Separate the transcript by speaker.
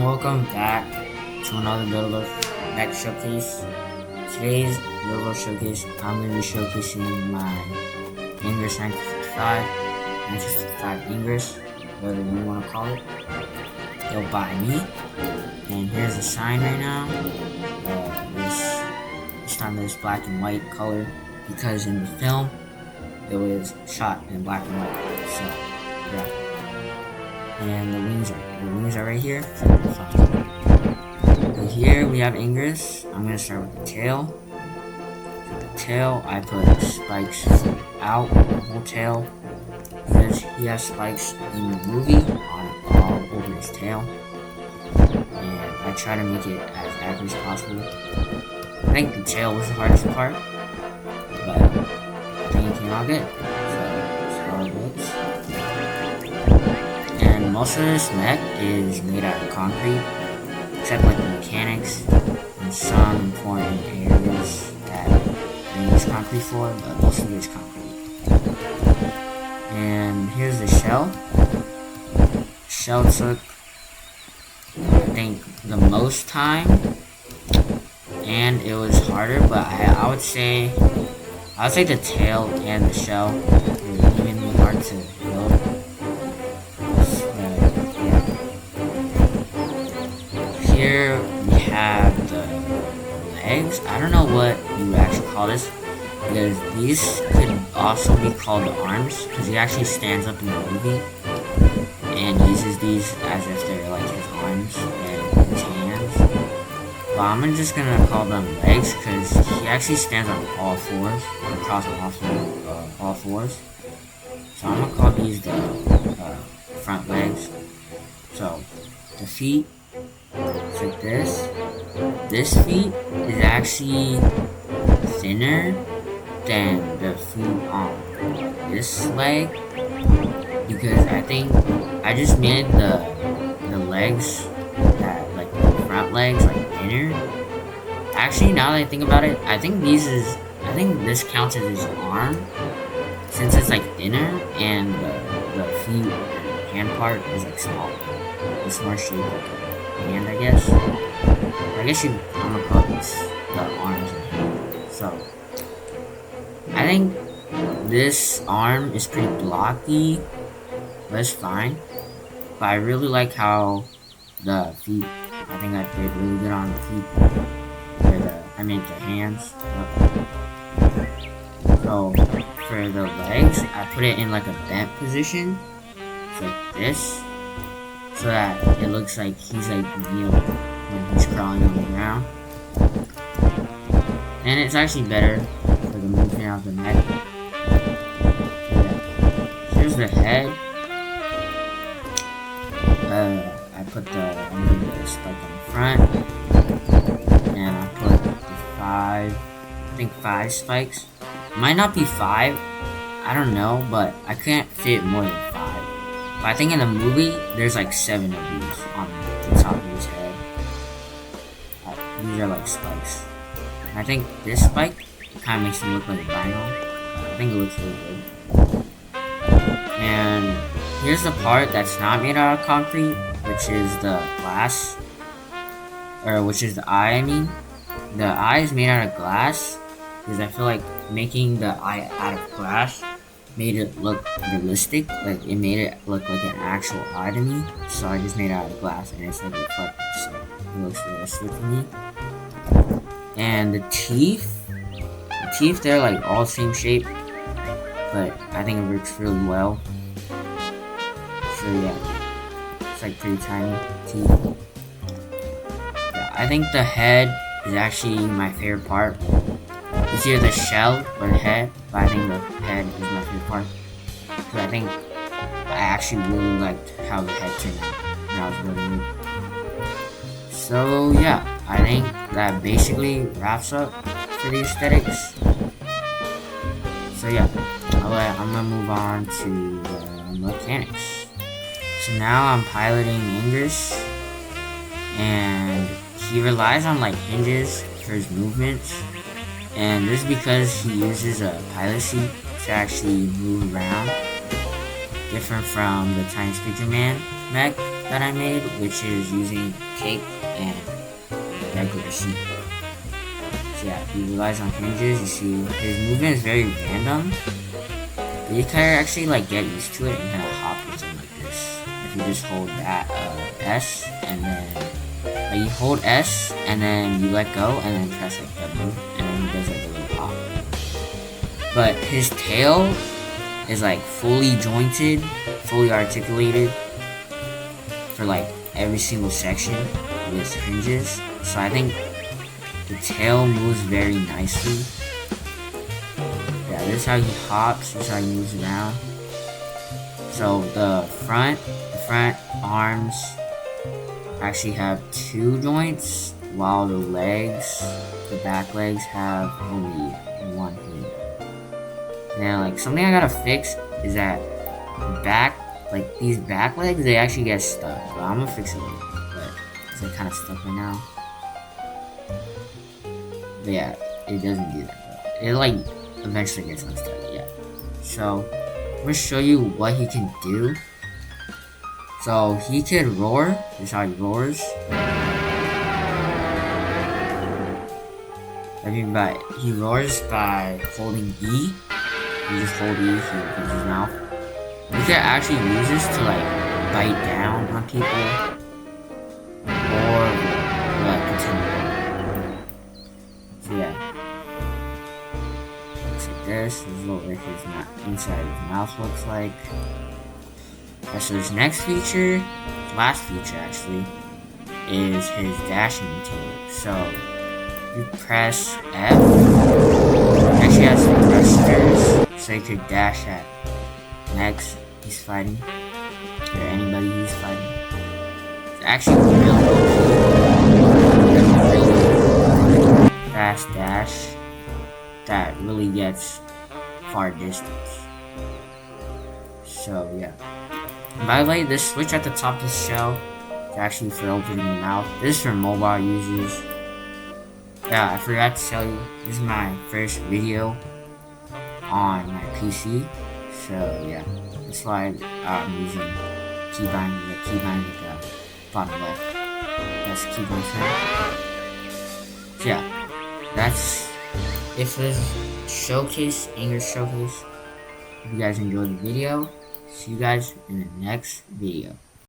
Speaker 1: welcome back to another Builder Mech Showcase. Today's Builder Showcase, I'm going to be showcasing my Anguirus 955 Anguirus, whatever you want to call it. Built by me. And here's the sign right now. This time there's black and white color because in the film it was shot in black and white. So yeah. And the wings are right here. And here we have Anguirus. I'm gonna start with the tail. For the tail, I put spikes out the whole tail because he has spikes in the movie all over his tail. And I try to make it as accurate as possible. I think the tail was the hardest part, but I think it came out good. So that's how it looks. And most of this mech is made out of concrete, except like the mechanics and some important areas that they use concrete for, but most of it is concrete. And here's the shell. The shell took, I think, the most time, and it was harder, but I would say the tail and the shell were evenly hard to build. Here we have the legs. I don't know what you would actually call this, because these could also be called the arms, because he actually stands up in the movie and uses these as if they're like his arms and his hands. But I'm just gonna call them legs because he actually stands on all fours, across all fours. So I'm gonna call these the front legs. So the feet. It's like this. This feet is actually thinner than the feet on this leg because I think I just made the legs that like the front legs like thinner. Actually, now that I think about it, I think this counts as his arm since it's like thinner and the feet and hand part is like smaller. It's more shaped like hand, I guess. I'm gonna call this the arms and hand. So I think this arm is pretty blocky, but it's fine. But I really like how the feet, I think I did really good on the feet. The hands. So for the legs, I put it in like a bent position. It's like this. So that it looks like he's like kneeling when he's crawling on the ground. And it's actually better for the movement of the neck. Here's the head. I put the spike on the front. And I put the 5 spikes. Might not be 5. I don't know, but I can't fit more than 5. But I think in the movie, there's like 7 of these on the top of his head. These are like spikes. I think this spike kind of makes him look like a rhino. I think it looks really good. And here's the part that's not made out of concrete, which is the glass. Or which is the eye, I mean. The eye is made out of glass, because I feel like making the eye out of glass made it look realistic, like it made it look like an actual eye to me. So I just made it out of glass and it's like reflective, so it looks realistic to me. And the teeth, they're like all the same shape, but I think it works really well. So yeah, it's like pretty tiny teeth. Yeah, I think the head is actually my favorite part. It's either the shell or the head, but I think the head is my favorite part. Because I think I actually really liked how the head turned out. That was really neat. So yeah, I think that basically wraps up for the aesthetics. So yeah, I'm gonna move on to the mechanics. So now I'm piloting Anguirus, and he relies on like hinges for his movements. And this is because he uses a pilot seat to actually move around, different from the Titan Speakerman mech, that I made, which is using tape and regular sheet. So yeah, he relies on hinges. You see, his movement is very random. But you can actually like get used to it and kind of hop with him like this. If you just hold that S and then like you hold S and then you let go and then press like W and then he does like a little hop. But his tail is like fully jointed, fully articulated for like every single section with hinges. So I think the tail moves very nicely. Yeah, this is how he hops, this is how he moves around. So the front arms actually have 2 joints, while the back legs have only 1 hinge. Now, like, something I gotta fix is that these back legs, they actually get stuck. But I'm gonna fix it later, but they're kind of stuck right now. But yeah, it doesn't do that, though. It, like, eventually gets unstuck, yeah. So, I'm gonna show you what he can do. So, he can roar. This is how he roars. He roars by holding E. You just hold E, he opens his mouth. You can actually use this to like bite down on people or like continue. So yeah. Looks like this. This is what his inside of his mouth looks like. Okay, so his next feature, last feature actually, is his dashing routine. So you press F. It actually has thrusters, so you could dash at Next he's fighting, or anybody he's fighting. It's actually really fast dash that really gets far distance. So yeah. And by the way, this switch at the top of the shell is actually for opening the mouth. This is for mobile users. Yeah, I forgot to tell you, this is my first video on my PC. So yeah, that's why I'm using keybind at the bottom left. That's keybind center. So yeah, that's it for this showcase, Anguirus showcase. Hope you guys enjoyed the video. See you guys in the next video.